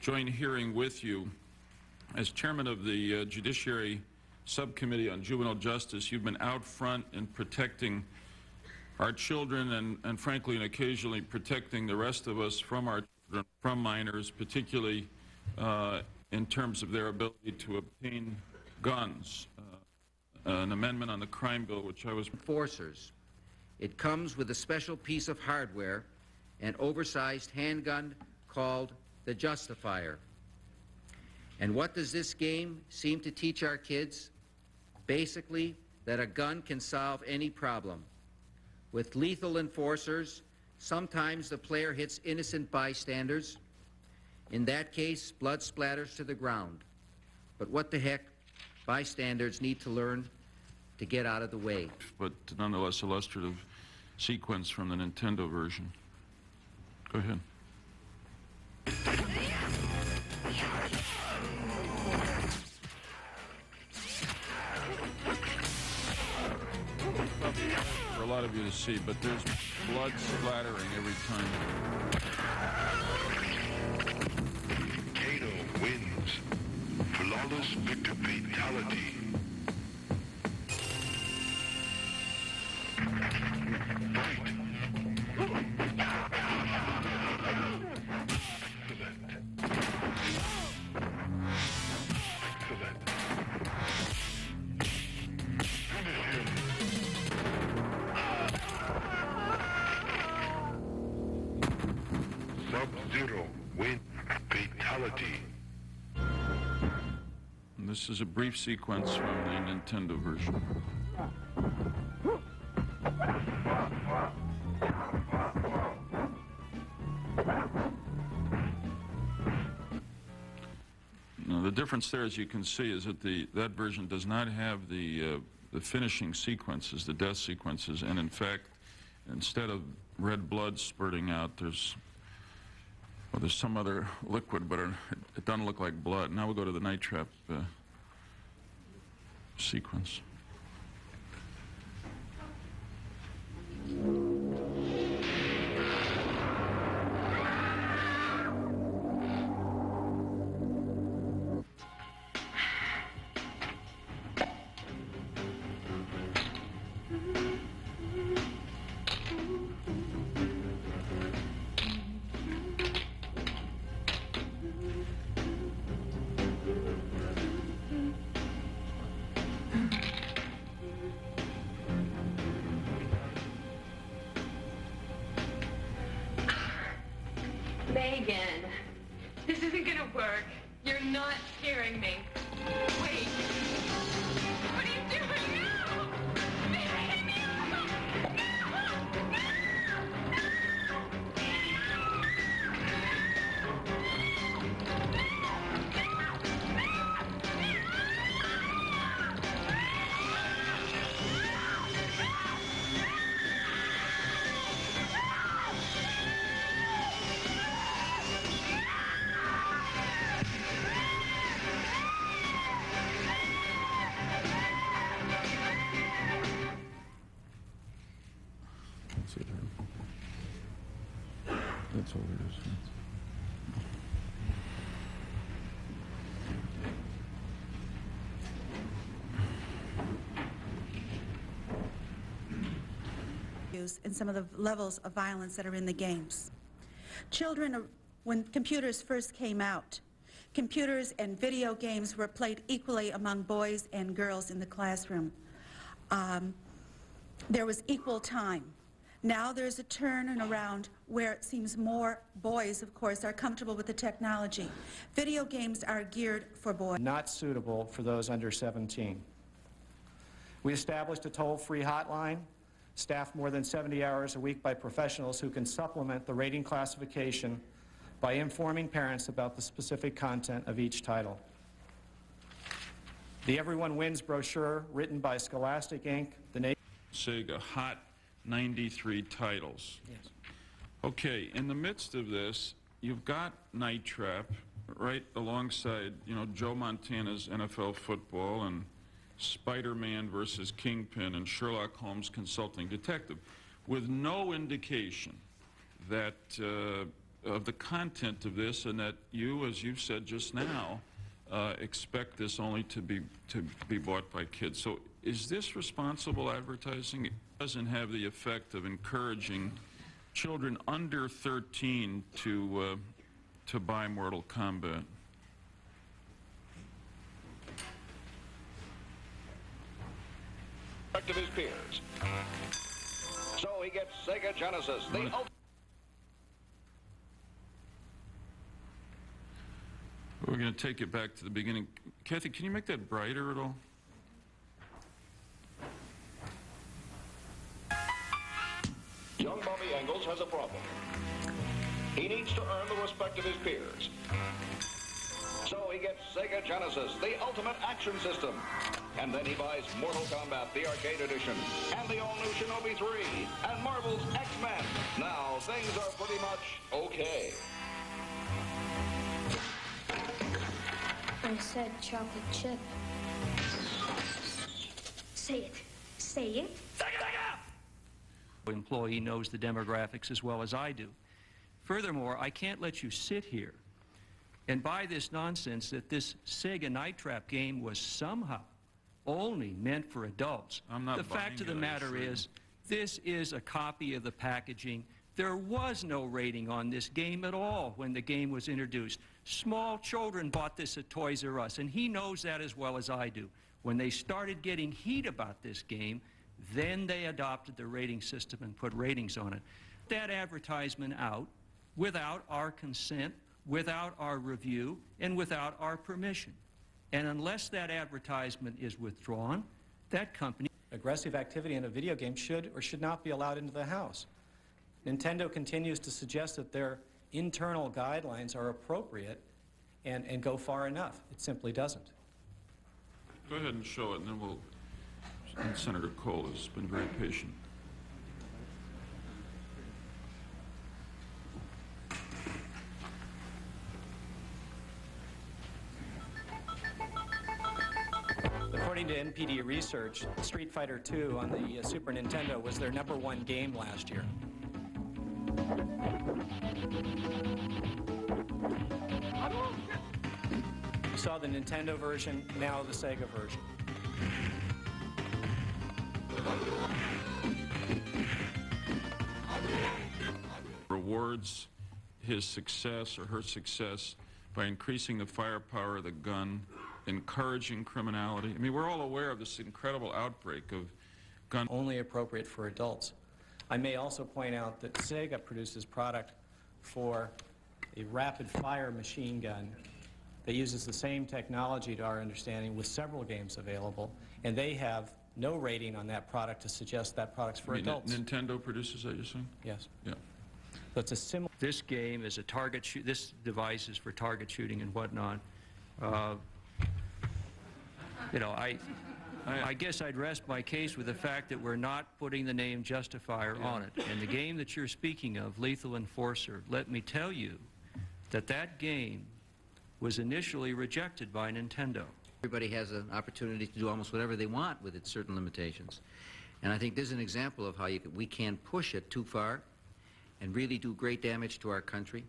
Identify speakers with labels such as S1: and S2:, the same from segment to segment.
S1: Join hearing with you. As chairman of the Judiciary Subcommittee on Juvenile Justice, you've been out front in protecting our children and frankly and occasionally protecting the rest of us from our children, from minors, particularly in terms of their ability to obtain guns. An amendment on the crime bill, which I was...
S2: Enforcers. It comes with a special piece of hardware, an oversized handgun called the Justifier. And what does this game seem to teach our kids? Basically, that a gun can solve any problem. With lethal enforcers, sometimes the player hits innocent bystanders. In that case, blood splatters to the ground. But what the heck? Bystanders need to learn to get out of the way.
S1: But nonetheless, illustrative sequence from the Nintendo version. Go ahead. For a lot of you to see, but there's blood splattering every time.
S3: Kato wins. Flawless victor fatality. Fight. Sub-Zero win fatality.
S1: And this is a brief sequence from the Nintendo version. Now, the difference there, as you can see, is that that version does not have the finishing sequences, the death sequences, and in fact, instead of red blood spurting out, there's some other liquid, but it doesn't look like blood. Now we'll go to the night trap sequence.
S4: Megan, this isn't gonna work. You're not scaring me. Wait. What are you doing now? Megan, no!
S1: That's all it is.
S5: And some of the levels of violence that are in the games. Children, when computers first came out, computers and video games were played equally among boys and girls in the classroom. There was equal time. Now there's a turn around where it seems more boys, of course, are comfortable with the technology. Video games are geared for boys.
S6: Not suitable for those under 17. We established a toll-free hotline, staffed more than 70 hours a week by professionals who can supplement the rating classification by informing parents about the specific content of each title. The Everyone Wins brochure, written by Scholastic Inc., the
S1: Sega Hot 93 titles.
S6: Yes.
S1: Okay, in the midst of this, you've got Night Trap, right alongside, you know, Joe Montana's NFL football and Spider-Man versus Kingpin and Sherlock Holmes consulting detective, with no indication that of the content of this, and that you, as you said just now, expect this only to be bought by kids. So is this responsible advertising? It doesn't have the effect of encouraging children under 13 to buy Mortal Kombat.
S7: Of his peers. So he gets Sega Genesis, the ultimate.
S1: We're going to take it back to the beginning. Kathy, can you make that brighter at all?
S7: Young Bobby Engels has a problem. He needs to earn the respect of his peers. So he gets Sega Genesis, the ultimate action system. And then he buys Mortal Kombat, the arcade edition, and the all-new Shinobi 3, and Marvel's X-Men. Now, things are pretty much okay.
S8: I said chocolate chip. Say it. Say it.
S9: The employee knows the demographics as well as I do. Furthermore, I can't let you sit here and buy this nonsense that this Sega Night Trap game was somehow only meant for adults.
S1: I'm not
S9: the fact of the matter is, this is a copy of the packaging. There was no rating on this game at all when the game was introduced. Small children bought this at Toys R Us, and he knows that as well as I do. When they started getting heat about this game, then they adopted the rating system and put ratings on it. That advertisement out without our consent, without our review, and without our permission. And unless that advertisement is withdrawn, that company...
S6: Aggressive activity in a video game should or should not be allowed into the house. Nintendo continues to suggest that their internal guidelines are appropriate and go far enough. It simply doesn't.
S1: Go ahead and show it, and then we'll... And Senator Cole has been very patient.
S6: According to NPD research, Street Fighter II on the Super Nintendo was their #1 game last year. You saw the Nintendo version, now the Sega version.
S1: Rewards his success or her success by increasing the firepower of the gun, encouraging criminality. I mean, we're all aware of this incredible outbreak of gun.
S6: Only appropriate for adults. I may also point out that Sega produces product for a rapid-fire machine gun that uses the same technology, to our understanding, with several games available, and they have no rating on that product to suggest that product's for adults.
S1: Nintendo produces that, you're saying?
S6: Yes.
S1: Yeah.
S6: So it's a similar...
S9: This game is a target shoot. This device is for target shooting and whatnot. You know, I guess I'd rest my case with the fact that we're not putting the name Justifier on it. And the game that you're speaking of, Lethal Enforcer, let me tell you that that game was initially rejected by Nintendo.
S2: Everybody has an opportunity to do almost whatever they want with its certain limitations. And I think this is an example of how we can push it too far and really do great damage to our country.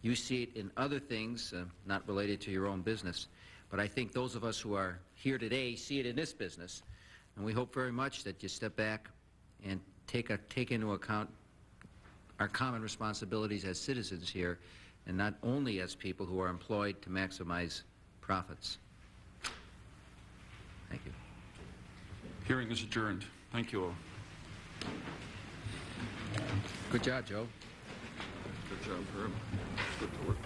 S2: You see it in other things, not related to your own business. But I think those of us who are here today see it in this business. And we hope very much that you step back and take into account our common responsibilities as citizens here, and not only as people who are employed to maximize profits. Thank you.
S1: Hearing is adjourned. Thank you all.
S2: Good job, Joe.
S1: Good job, Herb. Good to work.